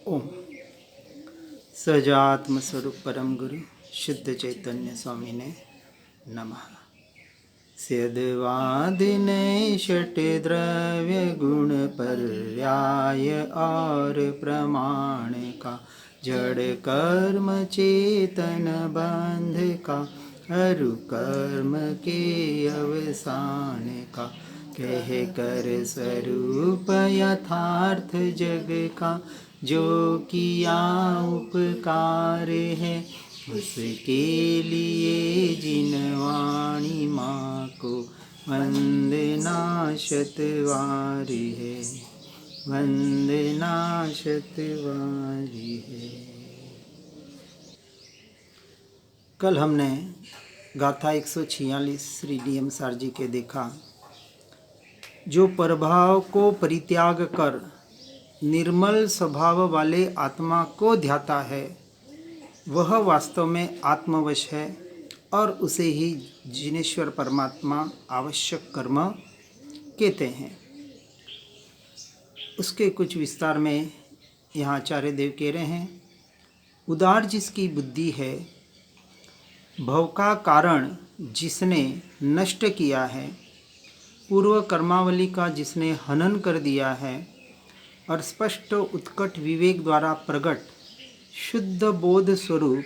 ओम सजात्म स्वरूप परम गुरु शुद्ध चैतन्य स्वामी ने नमः। स्यद्वादिने षट द्रव्य गुण पर्याय और प्रमाण का जड़ कर्म चेतन बंध का अरु कर्म के अवसान का कह कर स्वरूप यथार्थ जग का जो किया उपकार है उसके लिए जिनवाणी माँ को वंदना शतवारी है, वंदना शतवारी है। कल हमने गाथा 146 श्री डी.एम. सार जी के देखा, जो प्रभाव को परित्याग कर निर्मल स्वभाव वाले आत्मा को ध्याता है वह वास्तव में आत्मवश है और उसे ही जिनेश्वर परमात्मा आवश्यक कर्म कहते हैं। उसके कुछ विस्तार में यहाँ आचार्य देव कह रहे हैं, उदार जिसकी बुद्धि है, भव का कारण जिसने नष्ट किया है, पूर्व कर्मावली का जिसने हनन कर दिया है और स्पष्ट उत्कट विवेक द्वारा प्रकट शुद्ध बोध स्वरूप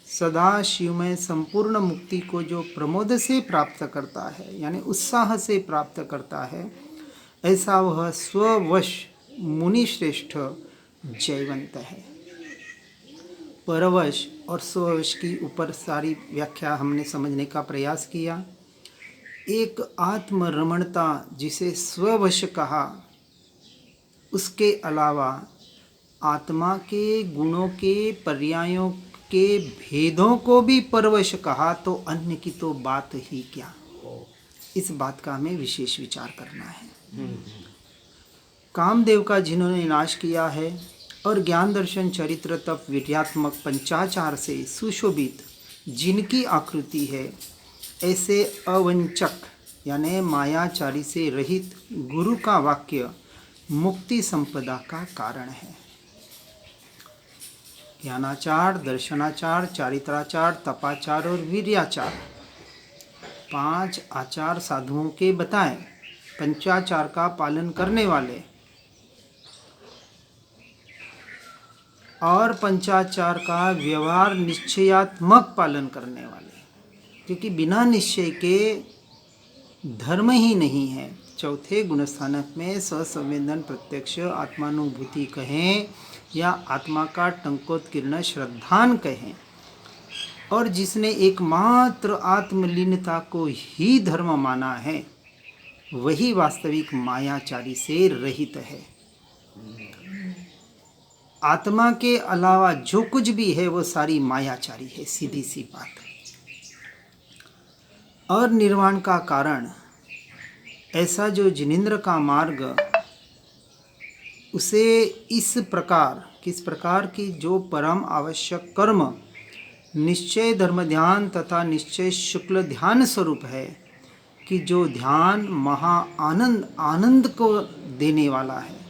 सदा शिवमय संपूर्ण मुक्ति को जो प्रमोद से प्राप्त करता है, यानी उत्साह से प्राप्त करता है, ऐसा वह स्ववश मुनि श्रेष्ठ जयवंत है। परवश और स्ववश की ऊपर सारी व्याख्या हमने समझने का प्रयास किया। एक आत्मरमणता जिसे स्ववश कहा, उसके अलावा आत्मा के गुणों के पर्यायों के भेदों को भी परवश कहा तो अन्य की तो बात ही क्या। इस बात का हमें विशेष विचार करना है। कामदेव का जिन्होंने नाश किया है और ज्ञान दर्शन चरित्र तप विद्यात्मक पंचाचार से सुशोभित जिनकी आकृति है, ऐसे अवंचक यानी मायाचारी से रहित गुरु का वाक्य मुक्ति संपदा का कारण है। ज्ञानाचार, दर्शनाचार, चारित्राचार, तपाचार और वीर्याचार 5 आचार साधुओं के बताएं, पंचाचार का पालन करने वाले और पंचाचार का व्यवहार निश्चयात्मक पालन करने वाले, क्योंकि बिना निश्चय के धर्म ही नहीं है। चौथे गुणस्थानक में ससंवेदन प्रत्यक्ष आत्मानुभूति कहें या आत्मा का टंकोत्कीर्ण श्रद्धान कहें, और जिसने एकमात्र आत्मलीनता को ही धर्म माना है, वही वास्तविक मायाचारी से रहित है। आत्मा के अलावा जो कुछ भी है वो सारी मायाचारी है, सीधी सी बात। और निर्वाण का कारण ऐसा जो जिनेंद्र का मार्ग, उसे इस प्रकार, किस प्रकार की जो परम आवश्यक कर्म निश्चय धर्म ध्यान तथा निश्चय शुक्ल ध्यान स्वरूप है, कि जो ध्यान महा आनंद आनंद को देने वाला है।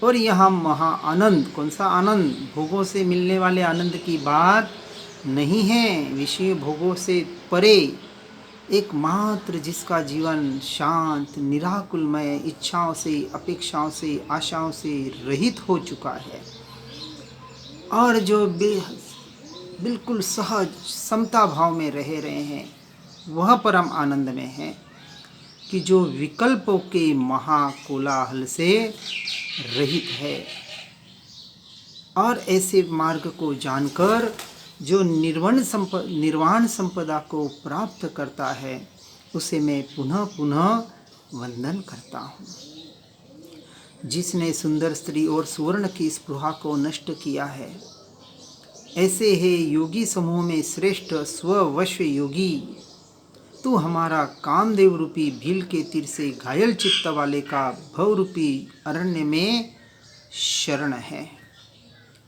और यहाँ महा आनंद, कौन सा आनंद? भोगों से मिलने वाले आनंद की बात नहीं है, विषय भोगों से परे एकमात्र जिसका जीवन शांत निराकुलमय, इच्छाओं से, अपेक्षाओं से, आशाओं से रहित हो चुका है, और जो बिल्कुल सहज समता भाव में रह रहे हैं, वह परम आनंद में है, कि जो विकल्पों के महाकोलाहल से रहित है। और ऐसे मार्ग को जानकर जो निर्वाण संपदा को प्राप्त करता है, उसे मैं पुनः पुनः वंदन करता हूँ। जिसने सुंदर स्त्री और सुवर्ण की स्पृहा को नष्ट किया है, ऐसे है योगी समूह में श्रेष्ठ स्ववश योगी। तू हमारा कामदेव रूपी भील के तीर से घायल चित्त वाले का भव रूपी अरण्य में शरण है।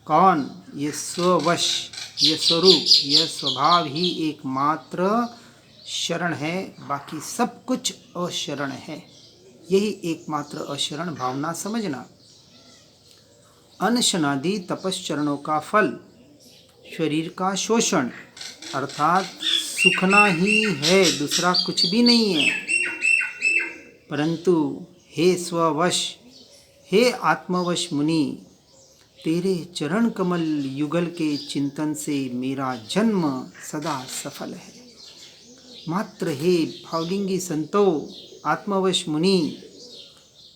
कौन? ये स्ववश, ये स्वरूप, यह स्वभाव ही एकमात्र शरण है, बाकी सब कुछ अशरण है। यही एकमात्र अशरण भावना समझना। अनशनादि तपश्चरणों का फल शरीर का शोषण अर्थात सुखना ही है, दूसरा कुछ भी नहीं है। परंतु हे स्ववश, हे आत्मवश मुनि, तेरे चरण कमल युगल के चिंतन से मेरा जन्म सदा सफल है। मात्र हे भावलिंगी संतो, आत्मवश मुनि,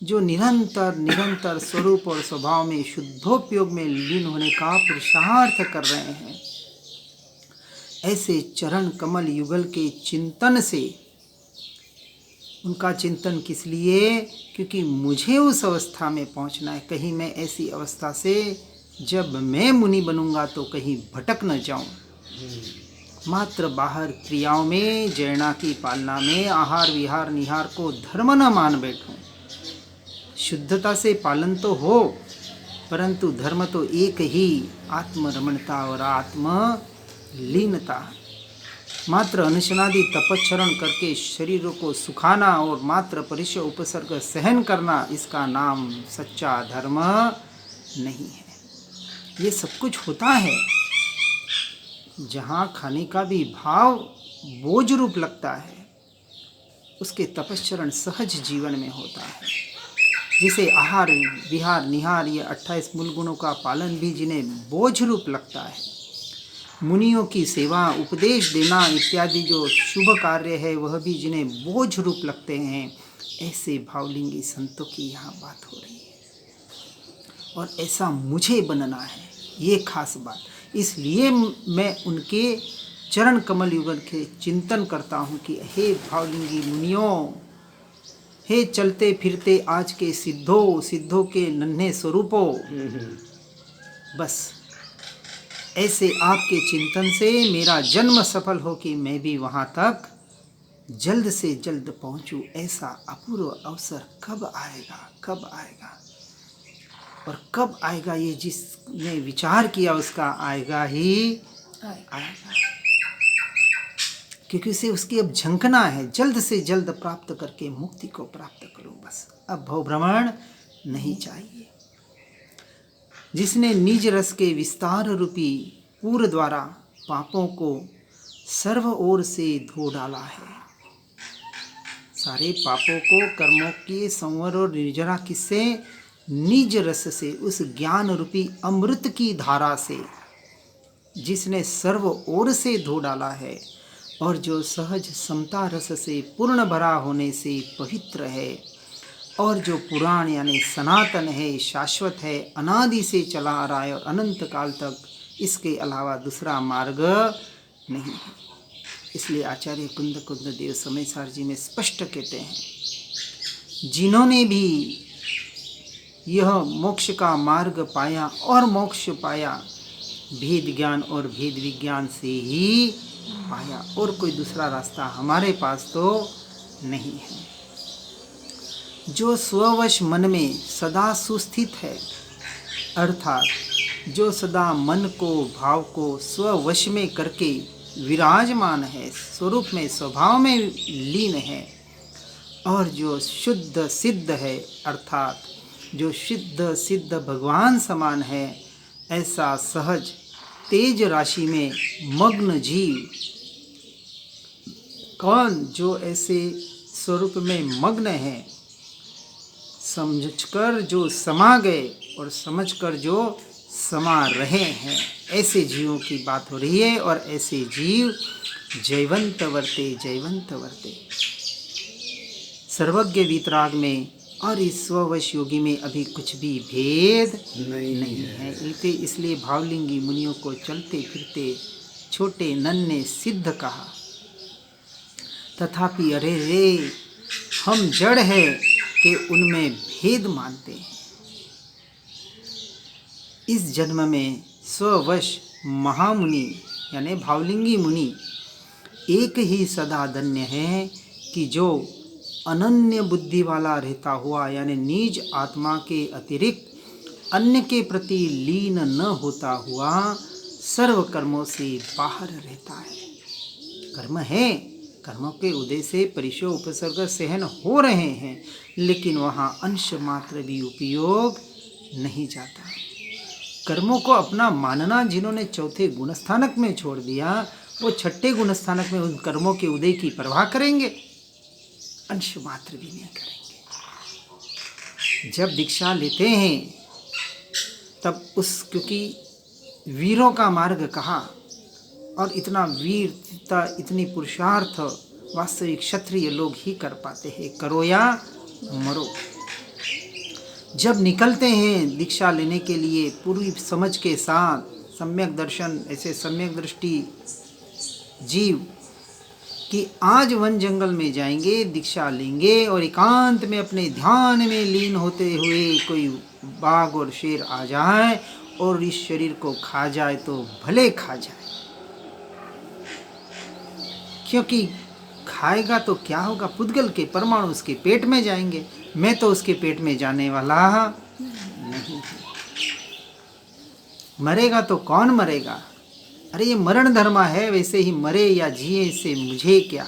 जो निरंतर निरंतर स्वरूप और स्वभाव में शुद्धोपयोग में लीन होने का पुरुषार्थ कर रहे हैं, ऐसे चरण कमल युगल के चिंतन से, उनका चिंतन किस लिए? क्योंकि मुझे उस अवस्था में पहुंचना है। कहीं मैं ऐसी अवस्था से जब मैं मुनि बनूंगा तो कहीं भटक न जाऊं। मात्र बाहर क्रियाओं में, जैना की पालना में, आहार विहार निहार को धर्म न मान बैठूं। शुद्धता से पालन तो हो, परंतु धर्म तो एक ही, आत्मरमणता और आत्म लीनता। मात्र अनशनादि तपश्चरण करके शरीरों को सुखाना और मात्र परिचय उपसर्ग सहन करना, इसका नाम सच्चा धर्म नहीं है। ये सब कुछ होता है जहाँ खाने का भी भाव बोझ रूप लगता है, उसके तपश्चरण सहज जीवन में होता है। जिसे आहार विहार निहार ये 28 मूल गुणों का पालन भी जिन्हें बोझ रूप लगता है, मुनियों की सेवा उपदेश देना इत्यादि जो शुभ कार्य है वह भी जिन्हें बोझ रूप लगते हैं, ऐसे भावलिंगी संतों की यहाँ बात हो रही है। और ऐसा मुझे बनना है, ये खास बात। इसलिए मैं उनके चरण कमल युगल के चिंतन करता हूँ कि हे भावलिंगी मुनियों, हे चलते फिरते आज के सिद्धों के नन्हे स्वरूपों, बस ऐसे आपके चिंतन से मेरा जन्म सफल हो कि मैं भी वहाँ तक जल्द से जल्द पहुँचूँ। ऐसा अपूर्व अवसर कब आएगा, कब आएगा? और कब आएगा ये जिसने विचार किया उसका आएगा ही आएगा, क्योंकि उसे उसकी अब झंकना है, जल्द से जल्द प्राप्त करके मुक्ति को प्राप्त करूं। बस अब भवभ्रमण नहीं चाहिए। जिसने निज रस के विस्तार रूपी पूर द्वारा पापों को सर्व ओर से धो डाला है, सारे पापों को कर्मों के संवर और निर्जरा किससे? निज रस से, उस ज्ञान रूपी अमृत की धारा से जिसने सर्व ओर से धो डाला है, और जो सहज समता रस से पूर्ण भरा होने से पवित्र है, और जो पुराण यानी सनातन है, शाश्वत है, अनादि से चला आ रहा है और अनंत काल तक इसके अलावा दूसरा मार्ग नहीं है। इसलिए आचार्य कुंद देव समयसार जी में स्पष्ट कहते हैं, जिन्होंने भी यह मोक्ष का मार्ग पाया और मोक्ष पाया, भेद ज्ञान और भेद विज्ञान से ही पाया, और कोई दूसरा रास्ता हमारे पास तो नहीं है। जो स्ववश मन में सदा सुस्थित है, अर्थात जो सदा मन को भाव को स्ववश में करके विराजमान है, स्वरूप में स्वभाव में लीन है, और जो शुद्ध सिद्ध है, अर्थात जो शुद्ध सिद्ध भगवान समान है, ऐसा सहज तेज राशि में मग्न जीव कौन? जो ऐसे स्वरूप में मग्न है, समझकर जो समा गए और समझकर जो समा रहे हैं, ऐसे जीवों की बात हो रही है। और ऐसे जीव जयवंत वर्ते, जयवंत वर्ते। सर्वज्ञ वीतराग में और इस स्ववश योगी में अभी कुछ भी भेद नहीं है। इसलिए भावलिंगी मुनियों को चलते फिरते छोटे नन्हे सिद्ध कहा। तथापि अरे रे, हम जड़ है कि उनमें भेद मानते हैं। इस जन्म में स्ववश महामुनि यानी भावलिंगी मुनि एक ही सदा धन्य है कि जो अनन्य बुद्धि वाला रहता हुआ यानी निज आत्मा के अतिरिक्त अन्य के प्रति लीन न होता हुआ सर्व कर्मों से बाहर रहता है। कर्म है, कर्मों के उदय से परिचय उपसर्ग सहन हो रहे हैं, लेकिन वहाँ अंश मात्र भी उपयोग नहीं जाता। कर्मों को अपना मानना जिन्होंने चौथे गुणस्थानक में छोड़ दिया, वो छठे गुणस्थानक में उन कर्मों के उदय की परवाह करेंगे? अंश मात्र भी नहीं करेंगे। जब दीक्षा लेते हैं तब क्योंकि वीरों का मार्ग कहा, और इतना वीरता, इतनी पुरुषार्थ वास्तविक क्षत्रिय लोग ही कर पाते हैं। करो या मरो। जब निकलते हैं दीक्षा लेने के लिए पूरी समझ के साथ, सम्यक दर्शन, ऐसे सम्यक दृष्टि जीव कि आज वन जंगल में जाएंगे, दीक्षा लेंगे और एकांत में अपने ध्यान में लीन होते हुए कोई बाघ और शेर आ जाए और इस शरीर को खा जाए तो भले खा जाए, क्योंकि खाएगा तो क्या होगा, पुद्गल के परमाणु उसके पेट में जाएंगे, मैं तो उसके पेट में जाने वाला नहीं। मरेगा तो कौन मरेगा? अरे ये मरण धर्म है, वैसे ही मरे या जिए इससे मुझे क्या।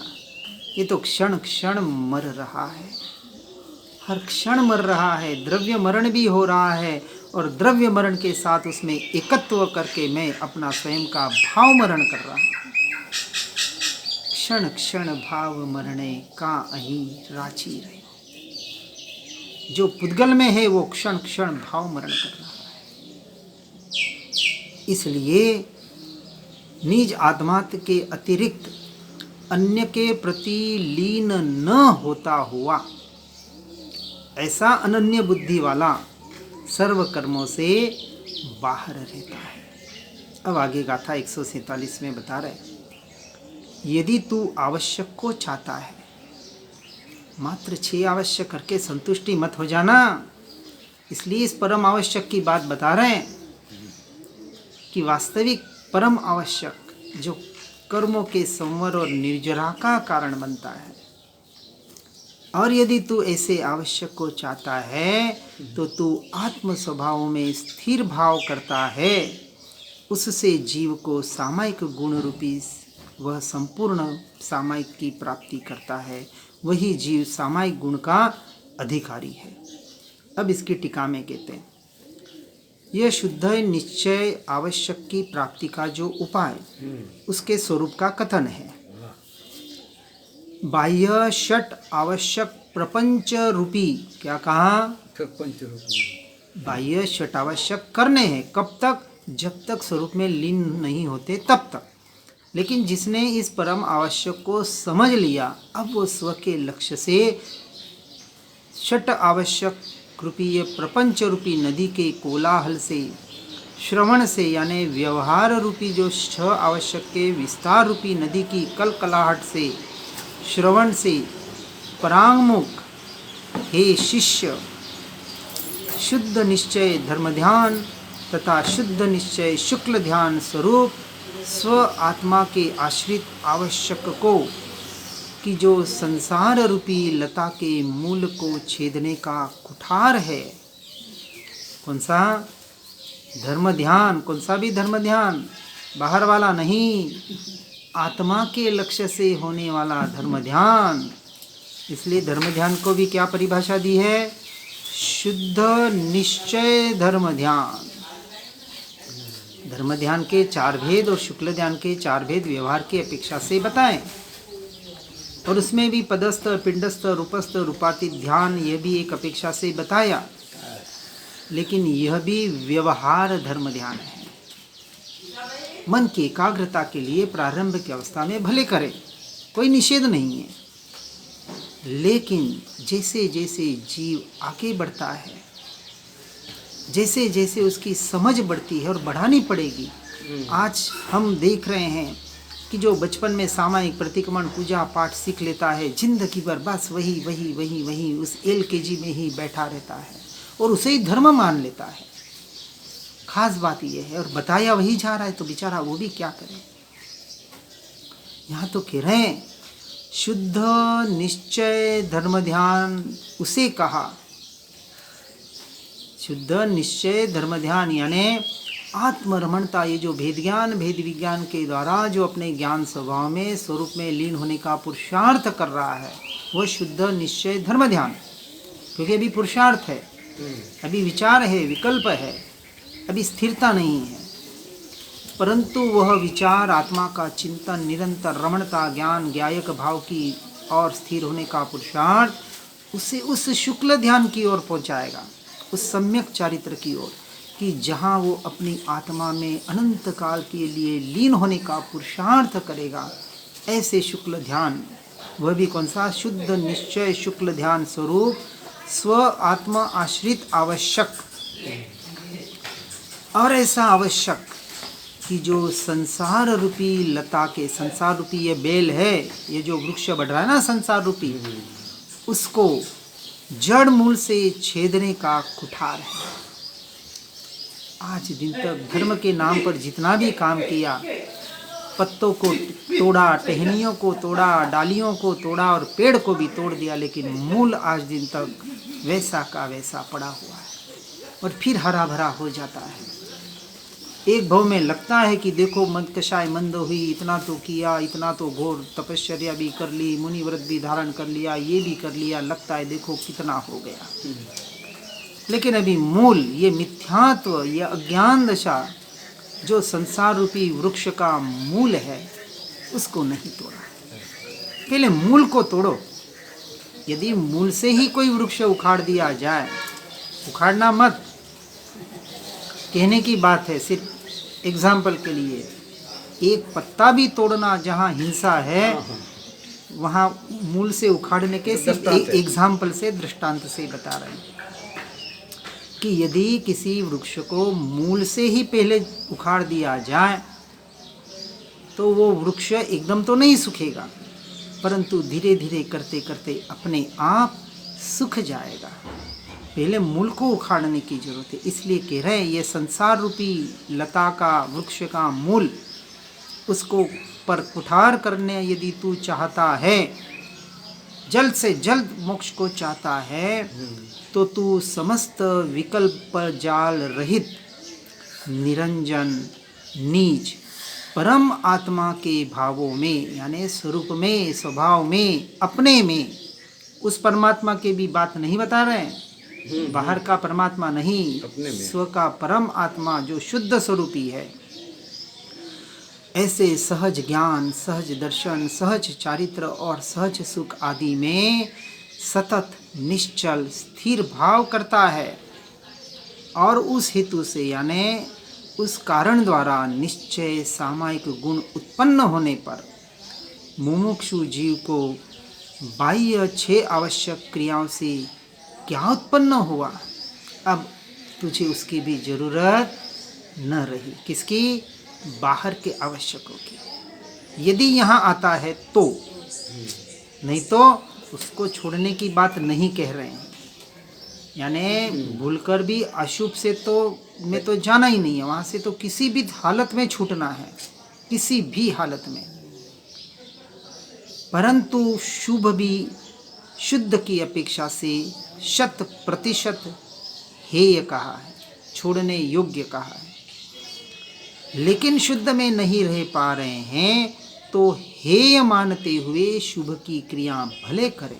ये तो क्षण क्षण मर रहा है, हर क्षण मर रहा है। द्रव्य मरण भी हो रहा है और द्रव्य मरण के साथ उसमें एकत्व करके मैं अपना स्वयं का भाव मरण कर रहा हूँ। क्षण क्षण भाव मरणे का अही राची रहे। जो पुद्गल में है वो क्षण क्षण भाव मरण कर रहा है। इसलिए निज आत्मा के अतिरिक्त अन्य के प्रति लीन न होता हुआ ऐसा अनन्य बुद्धि वाला सर्व कर्मों से बाहर रहता है। अब आगे गाथा 147 में बता रहे, यदि तू आवश्यक को चाहता है, मात्र 6 आवश्यक करके संतुष्टि मत हो जाना। इसलिए इस परम आवश्यक की बात बता रहे हैं कि वास्तविक परम आवश्यक जो कर्मों के संवर और निर्जरा का कारण बनता है, और यदि तू ऐसे आवश्यक को चाहता है तो तू आत्म स्वभाव में स्थिर भाव करता है, उससे जीव को सामायिक गुण रूपी वह संपूर्ण सामायिक की प्राप्ति करता है। वही जीव सामायिक गुण का अधिकारी है। अब इसकी टीका में कहते हैं, यह शुद्ध निश्चय आवश्यक की प्राप्ति का जो उपाय, उसके स्वरूप का कथन है। बाह्य षट आवश्यक प्रपंच रूपी, क्या कहा? प्रपंच रूपी बाह्य षट आवश्यक करने हैं। कब तक? जब तक स्वरूप में लीन नहीं होते तब तक। लेकिन जिसने इस परम आवश्यक को समझ लिया, अब वो स्व के लक्ष्य से षट आवश्यक रूपी ये प्रपंच रूपी नदी के कोलाहल से, श्रवण से यानी व्यवहार रूपी जो 6 आवश्यक के विस्तार रूपी नदी की कलकलाहट से, श्रवण से परांगमुख हे शिष्य शुद्ध निश्चय धर्म ध्यान तथा शुद्ध निश्चय शुक्ल ध्यान स्वरूप स्व आत्मा के आश्रित आवश्यक को कि जो संसार रूपी लता के मूल को छेदने का कुठार है। कौन सा? धर्म ध्यान। कौन सा भी धर्म ध्यान? बाहर वाला नहीं, आत्मा के लक्ष्य से होने वाला धर्म ध्यान। इसलिए धर्म ध्यान को भी क्या परिभाषा दी है? शुद्ध निश्चय धर्म ध्यान। धर्म ध्यान के 4 भेद और शुक्ल ध्यान के 4 भेद व्यवहार की अपेक्षा से बताएं, और उसमें भी पदस्थ, पिंडस्थ, रूपस्थ, रूपातीत ध्यान यह भी एक अपेक्षा से बताया। लेकिन यह भी व्यवहार धर्म ध्यान है। मन की एकाग्रता के लिए प्रारंभ की अवस्था में भले करें, कोई निषेध नहीं है। लेकिन जैसे जैसे जीव आगे बढ़ता है, जैसे जैसे उसकी समझ बढ़ती है और बढ़ानी पड़ेगी। आज हम देख रहे हैं कि जो बचपन में सामायिक प्रतिक्रमण पूजा पाठ सीख लेता है, जिंदगी भर बस वही वही वही वही उस LKG में ही बैठा रहता है और उसे ही धर्म मान लेता है। खास बात यह है, और बताया वही जा रहा है तो बेचारा वो भी क्या करे। यहाँ तो कह रहे हैं शुद्ध निश्चय धर्म ध्यान उसे कहा। शुद्ध निश्चय धर्म ध्यान यानी आत्मरमणता, ये जो भेद ज्ञान भेद विज्ञान के द्वारा जो अपने ज्ञान स्वभाव में स्वरूप में लीन होने का पुरुषार्थ कर रहा है, वो शुद्ध निश्चय धर्म ध्यान। क्योंकि अभी पुरुषार्थ है, अभी विचार है, विकल्प है। अभी स्थिरता नहीं है, परंतु वह विचार, आत्मा का चिंतन, निरंतर रमणता, ज्ञान, ज्ञायक भाव की और स्थिर होने का पुरुषार्थ उसे उस शुक्ल ध्यान की ओर पहुंचाएगा, उस सम्यक चारित्र की ओर, कि जहाँ वो अपनी आत्मा में अनंत काल के लिए लीन होने का पुरुषार्थ करेगा। ऐसे शुक्ल ध्यान, वह भी कौन सा? शुद्ध निश्चय शुक्ल ध्यान स्वरूप स्व आत्मा आश्रित आवश्यक, और ऐसा आवश्यक कि जो संसार रूपी लता के, संसार रूपी ये बेल है, ये जो वृक्ष बढ़ रहा है ना संसार रूपी, उसको जड़ मूल से छेदने का कुठार है। आज दिन तक धर्म के नाम पर जितना भी काम किया, पत्तों को तोड़ा, टहनियों को तोड़ा, डालियों को तोड़ा और पेड़ को भी तोड़ दिया, लेकिन मूल आज दिन तक वैसा का वैसा पड़ा हुआ है और फिर हरा भरा हो जाता है। एक भाव में लगता है कि देखो मंद कषाय मंद हुई, इतना तो किया, इतना तो घोर तपश्चर्या भी कर ली, मुनि व्रत भी धारण कर लिया, ये भी कर लिया, लगता है देखो कितना हो गया। लेकिन अभी मूल ये मिथ्यात्व, ये अज्ञान दशा जो संसार रूपी वृक्ष का मूल है, उसको नहीं तोड़ा। पहले मूल को तोड़ो। यदि मूल से ही कोई वृक्ष उखाड़ दिया जाए, उखाड़ना मत, कहने की बात है, सिर्फ एग्जाम्पल के लिए, एक पत्ता भी तोड़ना जहाँ हिंसा है, वहाँ मूल से उखाड़ने के सिर्फ एग्जाम्पल से, दृष्टांत से बता रहे हैं कि यदि किसी वृक्ष को मूल से ही पहले उखाड़ दिया जाए तो वो वृक्ष एकदम तो नहीं सूखेगा, परंतु धीरे धीरे करते करते अपने आप सूख जाएगा। पहले मूल को उखाड़ने की जरूरत है। इसलिए कह रहे हैं ये संसार रूपी लता का, वृक्ष का मूल, उसको पर कुठार करने यदि तू चाहता है, जल्द से जल्द मोक्ष को चाहता है, तो तू समस्त विकल्प जाल रहित, निरंजन, नीच, परम आत्मा के भावों में, यानी स्वरूप में, स्वभाव में, अपने में, उस परमात्मा की भी बात नहीं बता रहे हैं, बाहर का परमात्मा नहीं, स्व का परम आत्मा जो शुद्ध स्वरूपी है, ऐसे सहज ज्ञान, सहज दर्शन, सहज चारित्र और सहज सुख आदि में सतत निश्चल स्थिर भाव करता है। और उस हेतु से, यानी उस कारण द्वारा निश्चय सामायिक गुण उत्पन्न होने पर मुमुक्षु जीव को बाह्य 6 आवश्यक क्रियाओं से क्या उत्पन्न हुआ, अब तुझे उसकी भी जरूरत न रही। किसकी? बाहर के आवश्यकों की। यदि यहाँ आता है तो, नहीं तो उसको छोड़ने की बात नहीं कह रहे हैं। यानी भूलकर भी अशुभ से तो में तो जाना ही नहीं है, वहाँ से तो किसी भी हालत में छूटना है, किसी भी हालत में। परंतु शुभ भी शुद्ध की अपेक्षा से 100% हेय कहा है, छोड़ने योग्य कहा है। लेकिन शुद्ध में नहीं रह पा रहे हैं तो हेय मानते हुए शुभ की क्रिया भले करें,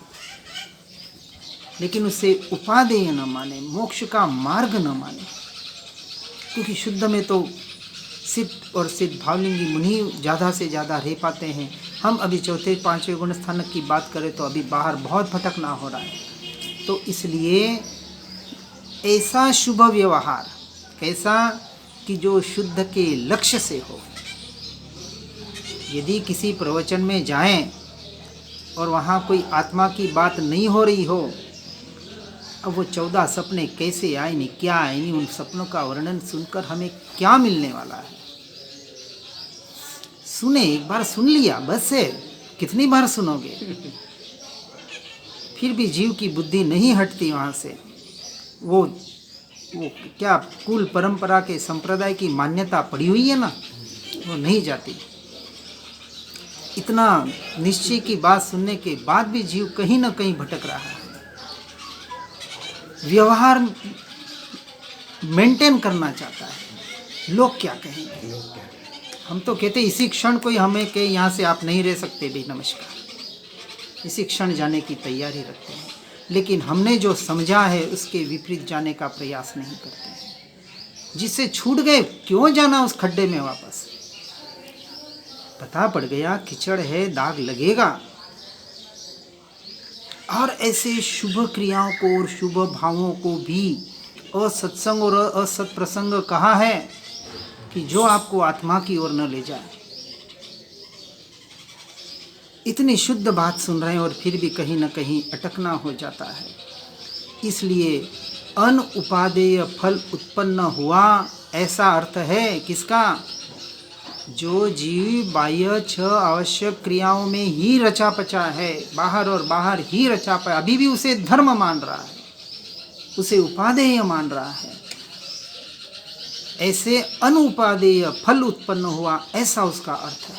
लेकिन उसे उपादेय न माने, मोक्ष का मार्ग न माने। क्योंकि शुद्ध में तो सिद्ध और सिद्ध भावलिंगी मुनि ज़्यादा से ज़्यादा रह पाते हैं। हम अभी 4थे 5वें गुण स्थानक की बात करें तो अभी बाहर बहुत भटकना हो रहा है। तो इसलिए ऐसा शुभ व्यवहार, कैसा कि जो शुद्ध के लक्ष्य से हो। यदि किसी प्रवचन में जाएं और वहाँ कोई आत्मा की बात नहीं हो रही हो, अब वो 14 सपने कैसे आए नहीं, क्या आए नहीं, उन सपनों का वर्णन सुनकर हमें क्या मिलने वाला है। सुने, एक बार सुन लिया बस है, कितनी बार सुनोगे। फिर भी जीव की बुद्धि नहीं हटती वहाँ से। वो क्या कुल परंपरा के संप्रदाय की मान्यता पड़ी हुई है ना, वो नहीं जाती। इतना निश्चय की बात सुनने के बाद भी जीव कहीं ना कहीं भटक रहा है। व्यवहार मेंटेन करना चाहता है, लोग क्या कहेंगे। हम तो कहते इसी क्षण कोई हमें कहे यहाँ से आप नहीं रह सकते भी, नमस्कार, इसी क्षण जाने की तैयारी रखते हैं। लेकिन हमने जो समझा है उसके विपरीत जाने का प्रयास नहीं करते हैं। जिससे छूट गए क्यों जाना उस खड्डे में वापस। पता पड़ गया कीचड़ है, दाग लगेगा। और ऐसे शुभ क्रियाओं को और शुभ भावों को भी असत्संग और असत प्रसंग कहा है कि जो आपको आत्मा की ओर न ले जाए। इतनी शुद्ध बात सुन रहे हैं और फिर भी कहीं न कहीं अटकना हो जाता है। इसलिए अनुपादेय फल उत्पन्न हुआ, ऐसा अर्थ है किसका? जो जीव बाह्य 6 आवश्यक क्रियाओं में ही रचा पचा है, बाहर और बाहर ही रचा पचा, अभी भी उसे धर्म मान रहा है, उसे उपादेय मान रहा है। ऐसे अनुपादेय फल उत्पन्न हुआ, ऐसा उसका अर्थ है।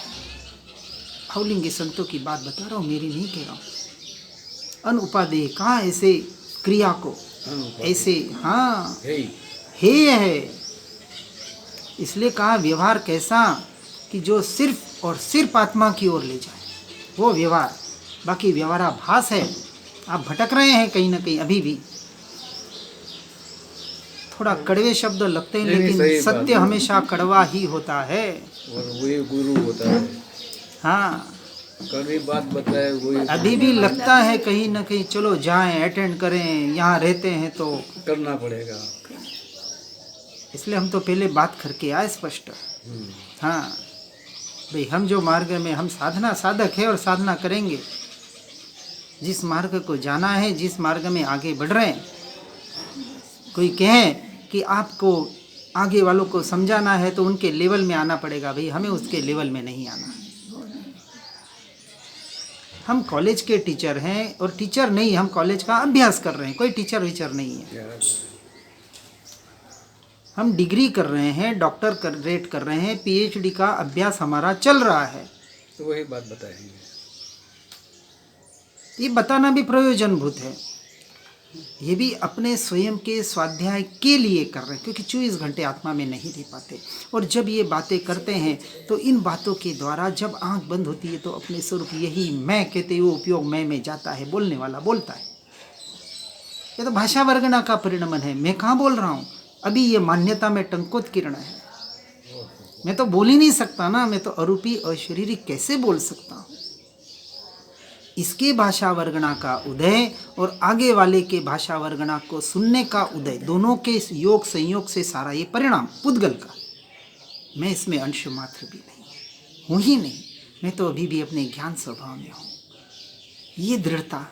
भावलिंगी संतों की बात बता रहा हूँ, मेरी नहीं कह रहा हूँ। अनुपादेय कहा ऐसे क्रिया को, ऐसे हाँ हेय है। इसलिए कहा व्यवहार कैसा कि जो सिर्फ और सिर्फ आत्मा की ओर ले जाए, वो व्यवहार। बाकी व्यवहाराभास है, आप भटक रहे हैं कहीं ना कहीं अभी भी। थोड़ा कड़वे शब्द लगते हैं, लेकिन सत्य हमेशा कड़वा ही होता है और वही गुरु होता है। हाँ, कड़वी बात बताए वही अभी भी लगता है कहीं ना कहीं चलो जाएं, अटेंड करें, यहाँ रहते हैं तो करना पड़ेगा। इसलिए हम तो पहले बात करके आए स्पष्ट। हाँ भाई, हम जो मार्ग में हम साधना साधक है और साधना करेंगे, जिस मार्ग को जाना है, जिस मार्ग में आगे बढ़ रहे हैं। कोई कहे कि आपको आगे वालों को समझाना है तो उनके लेवल में आना पड़ेगा, भाई हमें उसके लेवल में नहीं आना। हम कॉलेज के टीचर हैं, और टीचर नहीं, हम कॉलेज का अभ्यास कर रहे हैं, कोई टीचर वीचर नहीं है। हम डिग्री कर रहे हैं, डॉक्टरेट कर रहे हैं, पीएचडी का अभ्यास हमारा चल रहा है। तो वही बात बताएंगे। ये बताना भी प्रयोजनभूत है। ये भी अपने स्वयं के स्वाध्याय के लिए कर रहे हैं, क्योंकि 24 घंटे आत्मा में नहीं रह पाते। और जब ये बातें करते हैं तो इन बातों के द्वारा जब आंख बंद होती है तो अपने स्वरूप यही मैं कहते हुए उपयोग मैं में जाता है, बोलने वाला बोलता है। ये तो भाषा वर्गना का परिणमन है। मैं कहाँ बोल रहा हूँ, अभी ये मान्यता में टंकोत किरण है। मैं तो बोल ही नहीं सकता ना, मैं तो अरूपी अशरीरी कैसे बोल सकता हूँ। इसके भाषा वर्गना का उदय और आगे वाले के भाषा वर्गना को सुनने का उदय, दोनों के योग संयोग से सारा ये परिणाम पुद्गल का। मैं इसमें अंश मात्र भी नहीं हूँ ही नहीं, मैं तो अभी भी अपने ज्ञान स्वभाव में हूँ। ये दृढ़ता,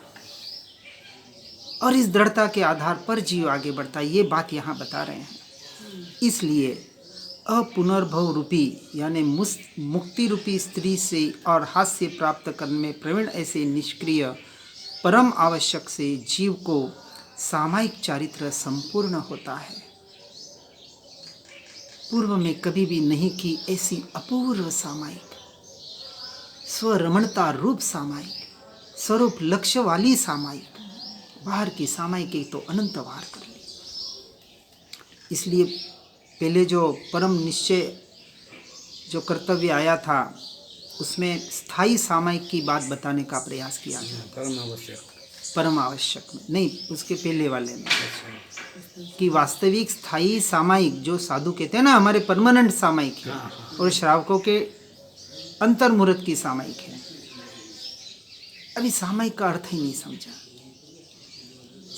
और इस दृढ़ता के आधार पर जीव आगे बढ़ता है, ये बात यहाँ बता रहे हैं। इसलिए अपुनर्भव रूपी यानी मुक्ति रूपी स्त्री से और हास्य प्राप्त करने में प्रवीण ऐसे निष्क्रिय परम आवश्यक से जीव को सामायिक चारित्र संपूर्ण होता है। पूर्व में कभी भी नहीं की ऐसी अपूर्व सामायिक, स्वरमणता रूप सामायिक, स्वरूप लक्ष्य वाली सामायिक, बाहर की सामायिक तो अनंत बाहर कर ली। इसलिए पहले जो परम निश्चय जो कर्तव्य आया था, उसमें स्थायी सामायिक की बात बताने का प्रयास किया गया। परम आवश्यक में नहीं, उसके पहले वाले में कि वास्तविक स्थायी सामायिक जो साधु कहते हैं ना, हमारे परमानेंट सामायिक है, और श्रावकों के अंतर्मुहूर्त की सामायिक है। अभी सामायिक का अर्थ ही नहीं समझा।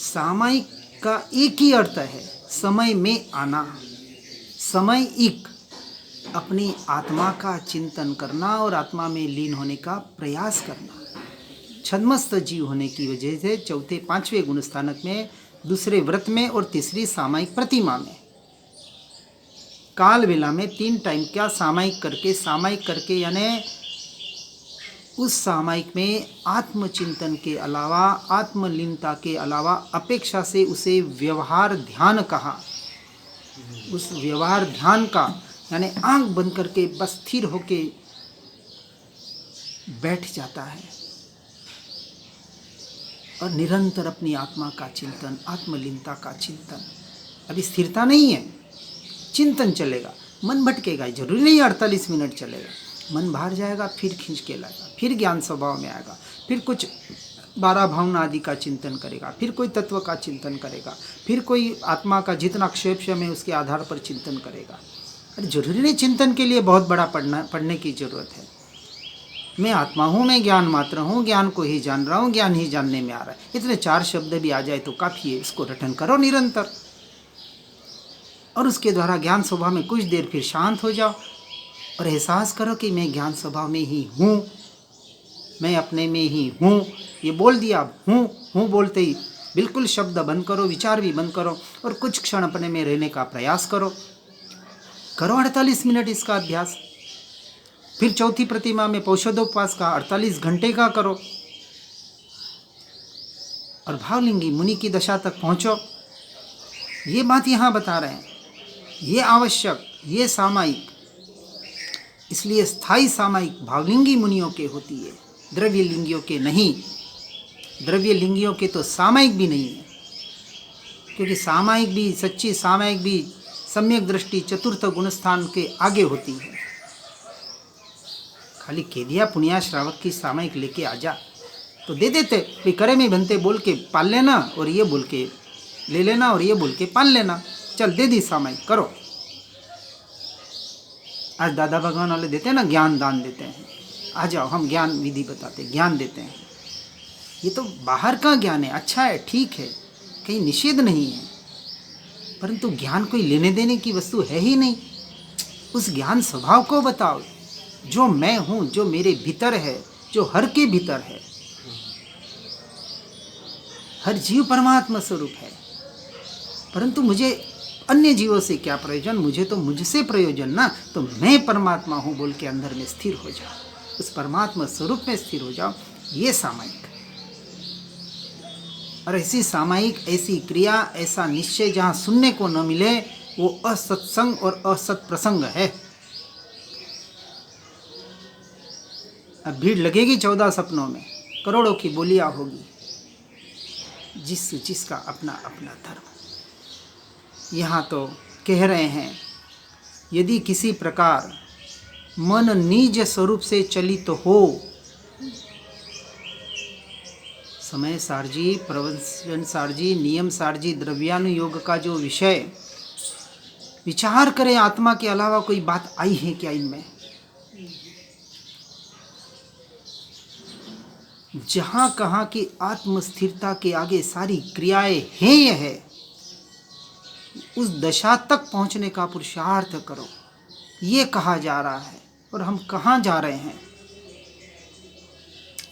सामायिक का एक ही अर्थ है, समय में आना। समय एक अपनी आत्मा का चिंतन करना और आत्मा में लीन होने का प्रयास करना। छद्मस्त जीव होने की वजह से चौथे पांचवें गुण स्थानक में, दूसरे व्रत में और तीसरी सामायिक प्रतिमा में, काल वेला में 3 टाइम क्या सामायिक करके यानी उस सामायिक में आत्मचिंतन के अलावा, आत्मलीनता के अलावा अपेक्षा से उसे व्यवहार ध्यान कहा। उस व्यवहार ध्यान का यानी आंख बंद करके बस स्थिर होके बैठ जाता है और निरंतर अपनी आत्मा का चिंतन, आत्मलीनता का चिंतन। अभी स्थिरता नहीं है, चिंतन चलेगा, मन भटकेगा, जरूरी नहीं 48 मिनट चलेगा। मन बाहर जाएगा, फिर खींच के लाएगा, फिर ज्ञान स्वभाव में आएगा, फिर कुछ 12 भावना आदि का चिंतन करेगा, फिर कोई तत्व का चिंतन करेगा, फिर कोई आत्मा का जितना क्षेत्र में उसके आधार पर चिंतन करेगा। अरे जरूरी नहीं चिंतन के लिए बहुत बड़ा पढ़ने की जरूरत है। मैं आत्मा हूँ, मैं ज्ञान मात्र हूँ, ज्ञान को ही जान रहा हूँ, ज्ञान ही जानने में आ रहा है, इतने 4 शब्द भी आ जाए तो काफ़ी है। इसको रटन करो निरंतर, और उसके द्वारा ज्ञान स्वभाव में कुछ देर फिर शांत हो जाओ और एहसास करो कि मैं ज्ञान स्वभाव में ही हूँ, मैं अपने में ही हूँ। ये बोल दिया, हूँ बोलते ही बिल्कुल शब्द बंद करो, विचार भी बंद करो और कुछ क्षण अपने में रहने का प्रयास करो। 48 मिनट इसका अभ्यास। फिर चौथी प्रतिमा में पौषधोपवास का 48 घंटे का करो और भावलिंगी मुनि की दशा तक पहुँचो। ये बात यहाँ बता रहे हैं, ये आवश्यक, ये सामायिक, इसलिए स्थायी सामायिक भावलिंगी मुनियों के होती है, द्रव्य लिंगियों के नहीं। द्रव्य लिंगियों के तो सामायिक भी नहीं है, क्योंकि सामायिक भी, सच्ची सामायिक भी सम्यक दृष्टि चतुर्थ गुणस्थान के आगे होती है। खाली कह दिया पुण्या श्रावक की सामायिक लेके आ जा तो दे देते, भाई करे में बनते बोल के पाल लेना और ये बोल के ले लेना और ये बोल के पाल लेना, चल दे दी सामायिक करो। आज दादा भगवान वाले देते हैं ना, ज्ञान दान देते हैं, आ जाओ हम ज्ञान विधि बताते, ज्ञान देते हैं। ये तो बाहर का ज्ञान है, अच्छा है, ठीक है, कहीं निषेध नहीं है, परंतु ज्ञान कोई लेने देने की वस्तु है ही नहीं। उस ज्ञान स्वभाव को बताओ, जो मैं हूँ, जो मेरे भीतर है, जो हर के भीतर है। हर जीव परमात्मा स्वरूप है, परंतु मुझे अन्य जीवों से क्या प्रयोजन, मुझे तो मुझसे प्रयोजन ना। तो मैं परमात्मा हूँ बोल के अंदर में स्थिर हो जाओ, उस परमात्मा स्वरूप में स्थिर हो जाओ। ये सामायिक। और ऐसी सामायिक, ऐसी क्रिया, ऐसा निश्चय जहाँ सुनने को न मिले, वो असत्संग और असत प्रसंग है। अब भीड़ लगेगी 14 सपनों में, करोड़ों की बोलियां होगी, जिसका अपना अपना धर्म। यहाँ तो कह रहे हैं, यदि किसी प्रकार मन निज स्वरूप से चलित हो, समय सारजी, प्रवचन सारजी, नियम सारजी, द्रव्यानुयोग का जो विषय विचार करें, आत्मा के अलावा कोई बात आई है क्या इनमें? जहाँ कहाँ की आत्म स्थिरता के आगे सारी क्रियाएं हैं, यह है। उस दशा तक पहुँचने का पुरुषार्थ करो, ये कहा जा रहा है। और हम कहाँ जा रहे हैं?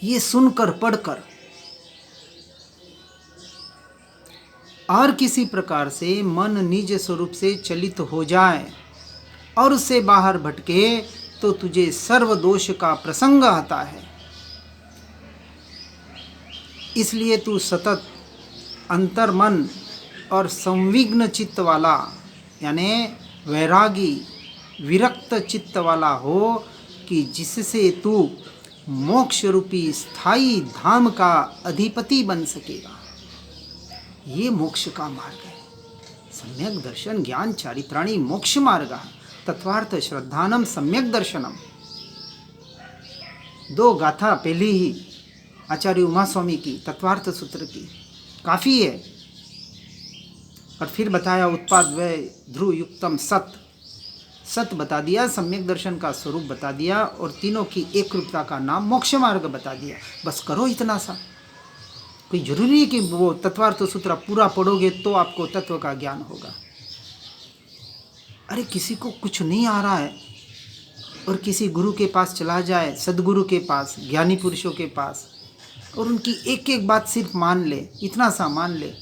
ये सुनकर, पढ़कर। और किसी प्रकार से मन निज स्वरूप से चलित हो जाए और उससे बाहर भटके तो तुझे सर्व दोष का प्रसंग आता है। इसलिए तू सतत अंतर्मन और संविघ्न चित्त वाला, यानी वैरागी, विरक्त चित्त वाला हो, कि जिससे तू मोक्ष रूपी स्थायी धाम का अधिपति बन सकेगा। ये मोक्ष का मार्ग है। सम्यक दर्शन ज्ञान चारित्राणी मोक्ष मार्ग, तत्वार्थ श्रद्धानम सम्यक दर्शनम। 2 गाथा पहली ही आचार्य उमा स्वामी की तत्वार्थ सूत्र की काफ़ी है। और फिर बताया उत्पाद वय ध्रुव युक्तम सत, सत बता दिया, सम्यक दर्शन का स्वरूप बता दिया और तीनों की एक रूपता का नाम मोक्ष मार्ग बता दिया। बस करो इतना सा। कोई जरूरी है कि वो तत्वार्थ सूत्र पूरा पढ़ोगे तो आपको तत्व का ज्ञान होगा। अरे किसी को कुछ नहीं आ रहा है और किसी गुरु के पास चला जाए, सदगुरु के पास, ज्ञानी पुरुषों के पास, और उनकी एक एक बात सिर्फ मान ले, इतना सा मान ले।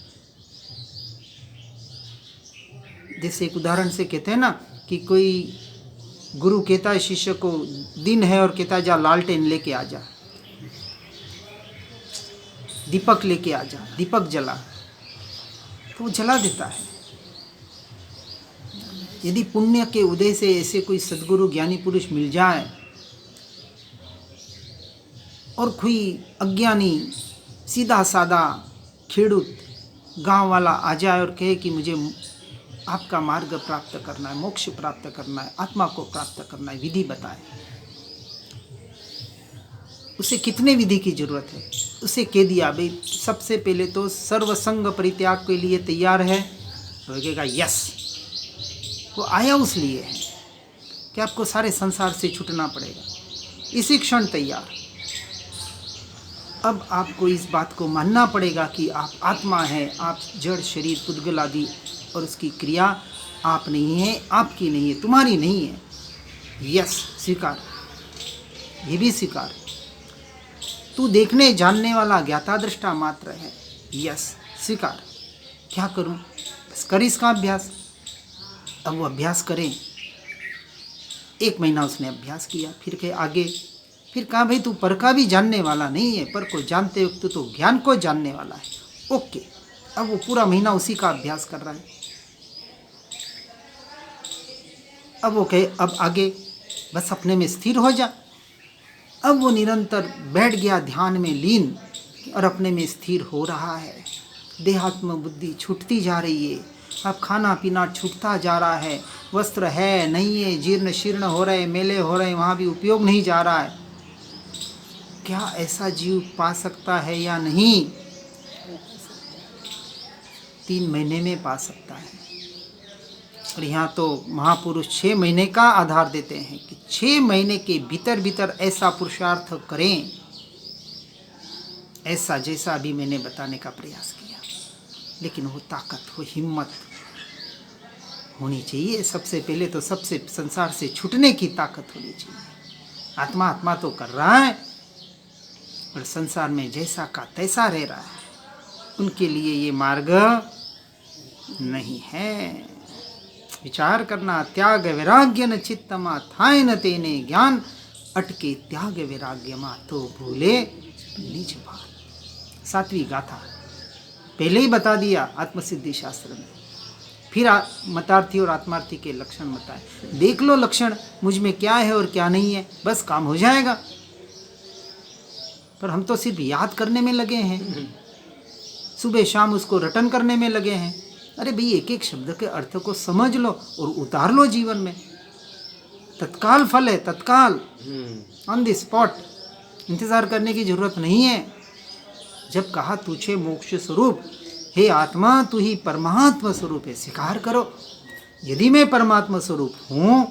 जैसे एक उदाहरण से कहते हैं ना कि कोई गुरु कहता है शिष्य को, दिन है और कहता है जा लालटेन लेके आ जा, दीपक लेके आ जा, दीपक जला, तो वो जला देता है। यदि पुण्य के उदय से ऐसे कोई सदगुरु ज्ञानी पुरुष मिल जाए और कोई अज्ञानी सीधा सादा खेडूत गांव वाला आ जाए और कहे कि मुझे आपका मार्ग प्राप्त करना है, मोक्ष प्राप्त करना है, आत्मा को प्राप्त करना है, विधि बताए, उसे कितने विधि की जरूरत है? उसे कह दिया भाई सबसे पहले तो सर्वसंग परित्याग के लिए तैयार है, तो कहेगा यस। वो आया उस लिए है कि आपको सारे संसार से छूटना पड़ेगा, इसी क्षण तैयार। अब आपको इस बात को मानना पड़ेगा कि आप आत्मा है, आप जड़ शरीर पुद्गल आदि और उसकी क्रिया आप नहीं है, आपकी नहीं है, तुम्हारी नहीं है। यस, स्वीकार, ये भी स्वीकार। तू देखने जानने वाला ज्ञाता दृष्टा मात्र है, यस स्वीकार। क्या करूं? बस कर इसका अभ्यास। अब वो अभ्यास करें। 1 महीना उसने अभ्यास किया, फिर कहे आगे, फिर कहा भाई तू पर का भी जानने वाला नहीं है, पर को जानते वक्त तो ज्ञान को जानने वाला है। ओके, अब वो पूरा महीना उसी का अभ्यास कर रहा है। अब वो कहे अब आगे, बस अपने में स्थिर हो जा। अब वो निरंतर बैठ गया ध्यान में लीन और अपने में स्थिर हो रहा है। देहात्म बुद्धि छूटती जा रही है। अब खाना पीना छूटता जा रहा है, वस्त्र है नहीं है, जीर्ण शीर्ण हो रहे, मेले हो रहे, वहाँ भी उपयोग नहीं जा रहा है। क्या ऐसा जीव पा सकता है या नहीं? 3 महीने में पा सकता है। और यहाँ तो महापुरुष 6 महीने का आधार देते हैं कि 6 महीने के भीतर भीतर ऐसा पुरुषार्थ करें, ऐसा जैसा अभी मैंने बताने का प्रयास किया। लेकिन वो ताकत, वो हिम्मत होनी चाहिए। सबसे पहले तो सबसे संसार से छूटने की ताकत होनी चाहिए। आत्मा आत्मा तो कर रहा है, और संसार में जैसा का तैसा रह रहा है, उनके लिए ये मार्ग नहीं है। विचार करना, त्याग वैराग्य न चित्तमा थाय न तेने ज्ञान, अटके त्याग वैराग्य मा तो भूले निज भान। 7वीं गाथा पहले ही बता दिया आत्मसिद्धि शास्त्र में। फिर मतार्थी और आत्मार्थी के लक्षण बताए। देख लो लक्षण मुझ में क्या है और क्या नहीं है, बस काम हो जाएगा। पर हम तो सिर्फ याद करने में लगे हैं, सुबह शाम उसको रटन करने में लगे हैं। अरे भाई, एक एक शब्द के अर्थ को समझ लो और उतार लो जीवन में। तत्काल फल है, तत्काल, ऑन द स्पॉट। इंतजार करने की जरूरत नहीं है। जब कहा तुझे मोक्ष स्वरूप, हे आत्मा तू ही परमात्मा स्वरूप है, स्वीकार करो। यदि मैं परमात्मा स्वरूप हूँ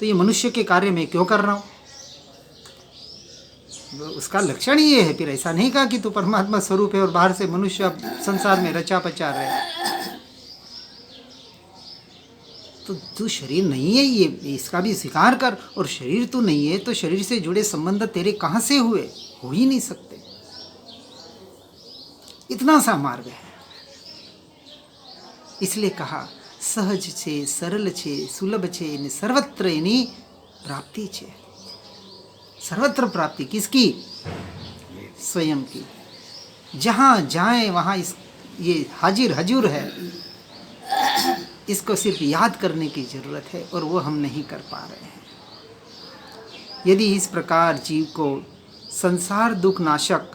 तो ये मनुष्य के कार्य में क्यों कर रहा हूँ? उसका लक्षण ये है। फिर ऐसा नहीं कहा कि तू परमात्मा स्वरूप है और बाहर से मनुष्य संसार में रचा पचा रहे। तो तू शरीर नहीं है, ये इसका भी स्वीकार कर। और शरीर तू नहीं है तो शरीर से जुड़े संबंध तेरे कहाँ से हुए? हो ही नहीं सकते। इतना सा मार्ग है। इसलिए कहा सहज छे, सरल छे, सुलभ छे, सर्वत्र एनी प्राप्ति छे। सर्वत्र प्राप्ति किसकी? स्वयं की। जहाँ जाए वहाँ ये हाजिर हजूर है। इसको सिर्फ याद करने की जरूरत है और वो हम नहीं कर पा रहे हैं। यदि इस प्रकार जीव को संसार दुख नाशक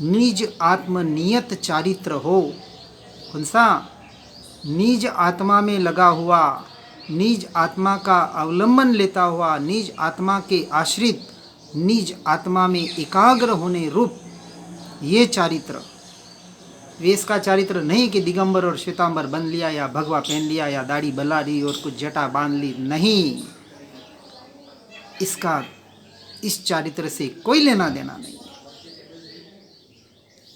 निज आत्मनियत चारित्र हो, कौन सा? निज आत्मा में लगा हुआ, निज आत्मा का अवलंबन लेता हुआ, निज आत्मा के आश्रित, निज आत्मा में एकाग्र होने रूप ये चारित्र। वेश का चारित्र नहीं कि दिगंबर और श्वेतांबर बन लिया या भगवा पहन लिया या दाढ़ी बला ली और कुछ जटा बांध ली, नहीं। इसका इस चारित्र से कोई लेना देना नहीं।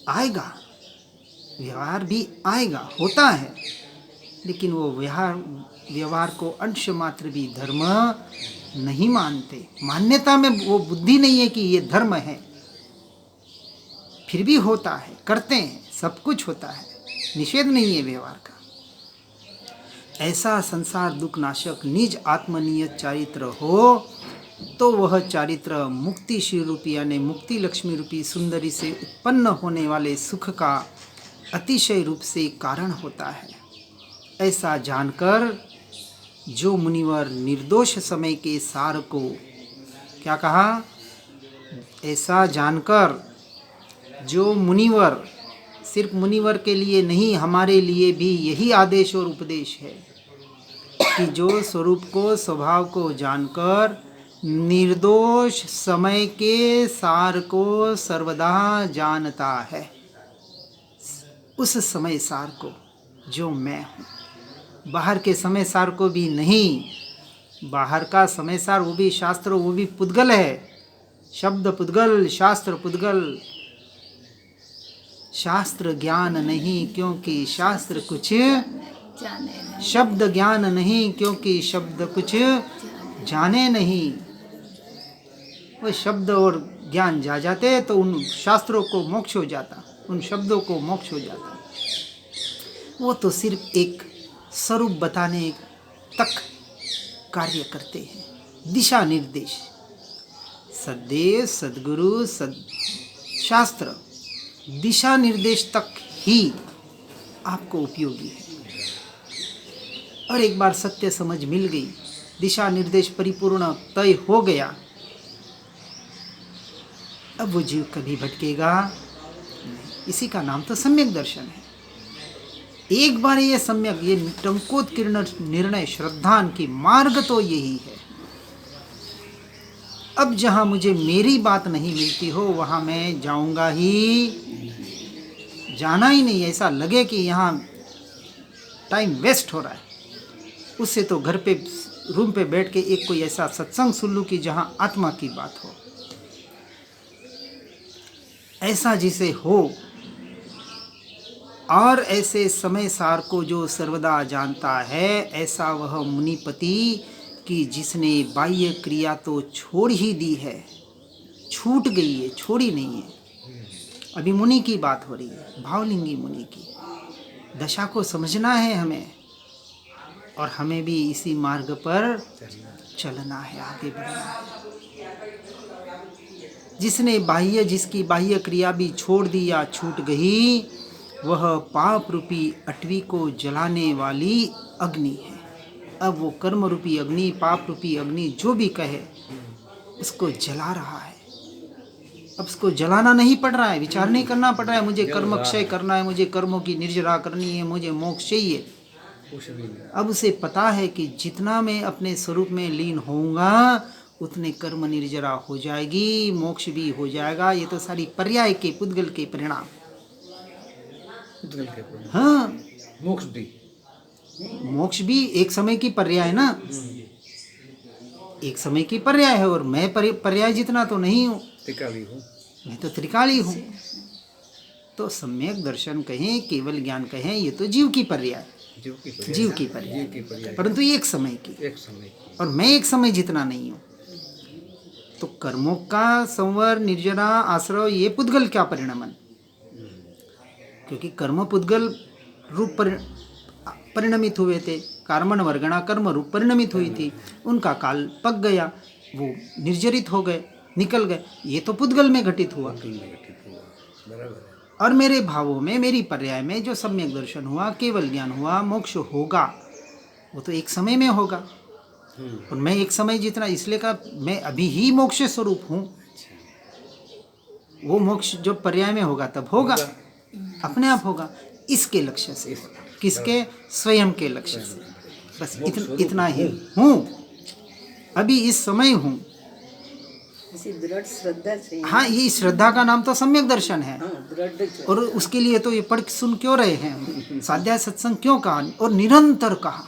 आएगा, व्यवहार भी आएगा, होता है, लेकिन वो व्यवहार को अंश मात्र भी धर्म नहीं मानते। मान्यता में वो बुद्धि नहीं है कि ये धर्म है, फिर भी होता है, करते हैं, सब कुछ होता है, निषेध नहीं है व्यवहार का। ऐसा संसार दुख नाशक निज आत्मनियत चारित्र हो तो वह चारित्र मुक्ति श्री रूपी यानी मुक्ति लक्ष्मी रूपी सुंदरी से उत्पन्न होने वाले सुख का अतिशय रूप से कारण होता है। ऐसा जानकर जो मुनिवर निर्दोष समय के सार को, क्या कहा? ऐसा जानकर जो मुनिवर, सिर्फ मुनिवर के लिए नहीं, हमारे लिए भी यही आदेश और उपदेश है कि जो स्वरूप को, स्वभाव को जानकर निर्दोष समय के सार को सर्वदा जानता है। उस समय सार को जो मैं हूँ, बाहर के समय सार को भी नहीं। बाहर का समय सार वो भी शास्त्र, वो भी पुद्गल है। शब्द पुद्गल, शास्त्र पुद्गल। शास्त्र ज्ञान नहीं क्योंकि शास्त्र कुछ, शब्द ज्ञान नहीं क्योंकि शब्द कुछ जाने नहीं। वो शब्द और ज्ञान जा जाते तो उन शास्त्रों को मोक्ष हो जाता, उन शब्दों को मोक्ष हो जाता। वो तो सिर्फ एक स्वरूप बताने तक कार्य करते हैं, दिशा निर्देश। सद्देव, सद्गुरु, शास्त्र दिशा निर्देश तक ही आपको उपयोगी है। और एक बार सत्य समझ मिल गई, दिशा निर्देश परिपूर्ण तय हो गया, अब वो जीव कभी भटकेगा नहीं। इसी का नाम तो सम्यक दर्शन है। एक बार ये सम्यक, ये टंकोत्कीर्ण निर्णय श्रद्धान की मार्ग तो यही है। अब जहां मुझे मेरी बात नहीं मिलती हो वहां मैं जाऊंगा ही, जाना ही नहीं। ऐसा लगे कि यहाँ टाइम वेस्ट हो रहा है, उससे तो घर पे रूम पे बैठ के एक कोई ऐसा सत्संग सुन लूं कि जहां आत्मा की बात हो। ऐसा जिसे हो, और ऐसे समय सार को जो सर्वदा जानता है, ऐसा वह मुनिपति कि जिसने बाह्य क्रिया तो छोड़ ही दी है, छूट गई है, छोड़ी नहीं है। अभी मुनि की बात हो रही है, भावलिंगी मुनि की दशा को समझना है हमें, और हमें भी इसी मार्ग पर चलना है, आगे बढ़ना है। जिसकी बाह्य क्रिया भी छोड़ दी या छूट गई, वह पाप रूपी अटवी को जलाने वाली अग्नि है। अब वो कर्म रूपी अग्नि, पाप रूपी अग्नि, जो भी कहे, उसको जला रहा है। अब उसको जलाना नहीं पड़ रहा है, विचार नहीं करना पड़ रहा है मुझे कर्म क्षय करना है, मुझे कर्मों की निर्जरा करनी है, मुझे मोक्ष चाहिए। अब उसे पता है कि जितना मैं अपने स्वरूप में लीन होऊंगा उतने कर्म निर्जरा हो जाएगी, मोक्ष भी हो जाएगा। ये तो सारी पर्याय के, पुद्गल के परिणाम। हाँ, मोक्ष भी एक समय की पर्याय ना, एक समय की पर्याय है। और मैं पर्याय जितना तो नहीं हूँ, मैं तो त्रिकाली हूँ। तो सम्यक दर्शन कहें, केवल ज्ञान कहें, ये तो जीव की पर्याय, जीव की पर्याय, परंतु एक समय की, और मैं एक समय जितना नहीं हूँ। तो कर्मों का संवर, निर्जरा, आश्रव, ये पुद्गल क्या परिणमन, क्योंकि कर्म पुद्गल रूप परिणमित हुए थे। कार्मण वर्गणा कर्म रूप परिणमित हुई थी, उनका काल पक गया, वो निर्जरित हो गए, निकल गए। ये तो पुद्गल में घटित हुआ। और मेरे भावों में, मेरी पर्याय में जो सम्यक दर्शन हुआ, केवल ज्ञान हुआ, मोक्ष होगा, वो तो एक समय में होगा। और मैं एक समय जितना, इसलिए कहा मैं अभी ही मोक्ष स्वरूप हूँ। वो मोक्ष जो पर्याय में होगा तब होगा, अपने आप होगा। इसके लक्ष्य से, किसके? स्वयं के लक्ष्य से। बस इतना ही हूँ, अभी इस समय हूँ। दृढ़ श्रद्धा चाहिए। हाँ, ये श्रद्धा का नाम तो सम्यक दर्शन है। और उसके लिए तो ये पढ़ सुन क्यों रहे हैं, स्वाध्याय सत्संग क्यों कहा और निरंतर कहा?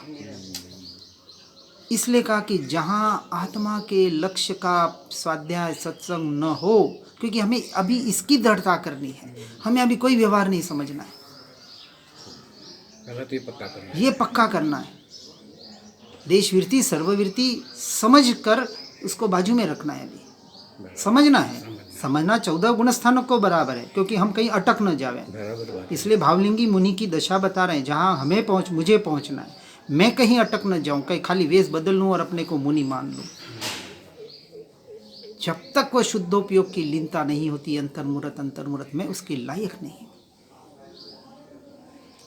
इसलिए कहा कि जहाँ आत्मा के लक्ष्य का स्वाध्याय सत्संग न हो, क्योंकि हमें अभी इसकी दृढ़ता करनी है, हमें अभी कोई व्यवहार नहीं समझना है, ये पक्का करना है। देशवृत्ति, सर्ववृत्ति समझ कर उसको बाजू में रखना है, अभी समझना है। समझना 14 गुण स्थानों को बराबर है, क्योंकि हम कहीं अटक न जावे। इसलिए भावलिंगी मुनि की दशा बता रहे हैं, जहाँ हमें मुझे पहुँचना है, मैं कहीं अटक न जाऊं, कहीं खाली वेश बदल लूं और अपने को मुनि मान लूं। जब तक वह शुद्धोपयोग की लीनता नहीं होती, अंतर्मुहूर्त में उसके लायक नहीं।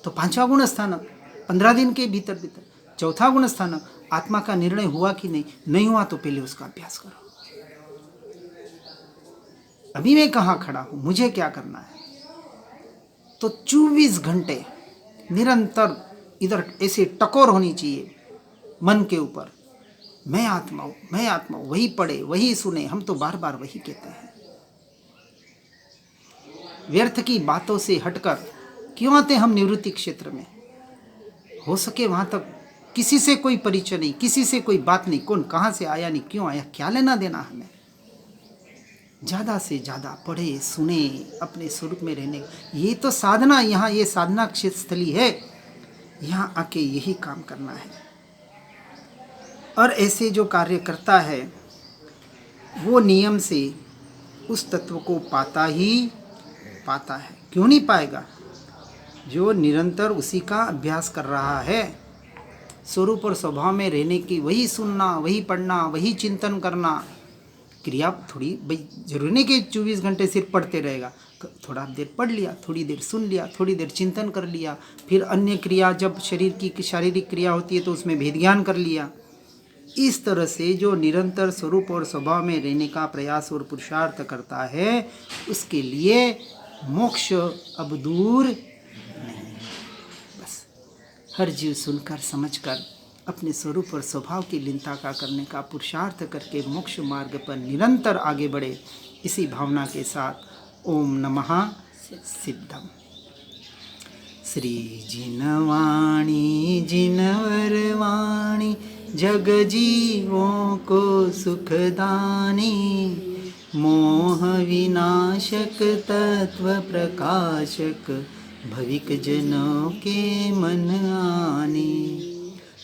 तो 5वां गुण स्थानक 15 दिन के भीतर। चौथा गुण स्थानक, आत्मा का निर्णय हुआ कि नहीं हुआ तो पहले उसका अभ्यास करो। अभी मैं कहाँ खड़ा हूं, मुझे क्या करना है? तो 24 घंटे निरंतर इधर ऐसे टकोर होनी चाहिए मन के ऊपर मैं आत्मा हूँ, मैं आत्मा हूँ, वही पढ़े वही सुने। हम तो बार बार वही कहते हैं। व्यर्थ की बातों से हटकर क्यों आते हम निवृत्ति क्षेत्र में? हो सके वहाँ तक किसी से कोई परिचय नहीं, किसी से कोई बात नहीं, कौन कहाँ से आया नहीं क्यों आया, क्या लेना देना हमें। ज़्यादा से ज़्यादा पढ़े सुने, अपने स्वरूप में रहने, ये तो साधना, यहाँ ये साधना क्षेत्र स्थली है, यहाँ आके यही काम करना है। और ऐसे जो कार्य करता है वो नियम से उस तत्व को पाता ही पाता है। क्यों नहीं पाएगा? जो निरंतर उसी का अभ्यास कर रहा है, स्वरूप और स्वभाव में रहने की, वही सुनना, वही पढ़ना, वही चिंतन करना। क्रिया थोड़ी भाई जरूरी नहीं कि 24 घंटे सिर्फ पढ़ते रहेगा। थोड़ा देर पढ़ लिया, थोड़ी देर सुन लिया, थोड़ी देर चिंतन कर लिया, फिर अन्य क्रिया जब शरीर की शारीरिक क्रिया होती है तो उसमें भेद ज्ञान कर लिया। इस तरह से जो निरंतर स्वरूप और स्वभाव में रहने का प्रयास और पुरुषार्थ करता है, उसके लिए मोक्ष अब दूर नहीं। बस हर जीव सुनकर समझकर अपने स्वरूप और स्वभाव की लीनता का करने का पुरुषार्थ करके मोक्ष मार्ग पर निरंतर आगे बढ़े। इसी भावना के साथ ओम नमः सिद्धम। श्री जिनवाणी जिनवरवाणी जग जीवों को सुखदानी, मोह विनाशक तत्व प्रकाशक भविक जनों के मन आने।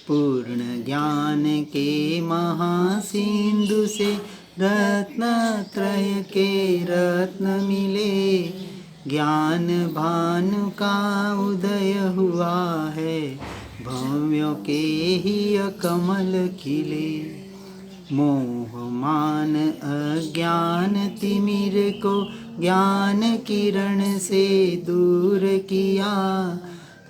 पूर्ण ज्ञान के महासिंधु से रत्न त्रय के रत्न मिले, ज्ञान भानु का उदय हुआ है, भव्यों के ही कमल खिले। मोह मान अज्ञान तिमिर को ज्ञान किरण से दूर किया,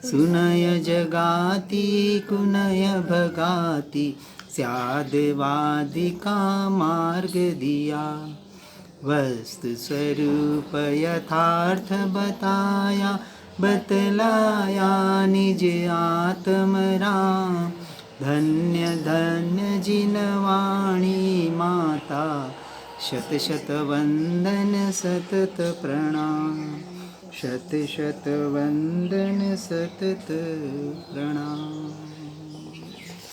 सुनय जगाती कुनय भगाती, स्यादवादि का मार्ग दिया। वस्तु स्वरूप यथार्थ बताया, बतलाया निज आत्म राम। धन्य धन्य जिनवाणी माता, शत शत वंदन सतत प्रणाम। शत शत वंदन सतत प्रणाम।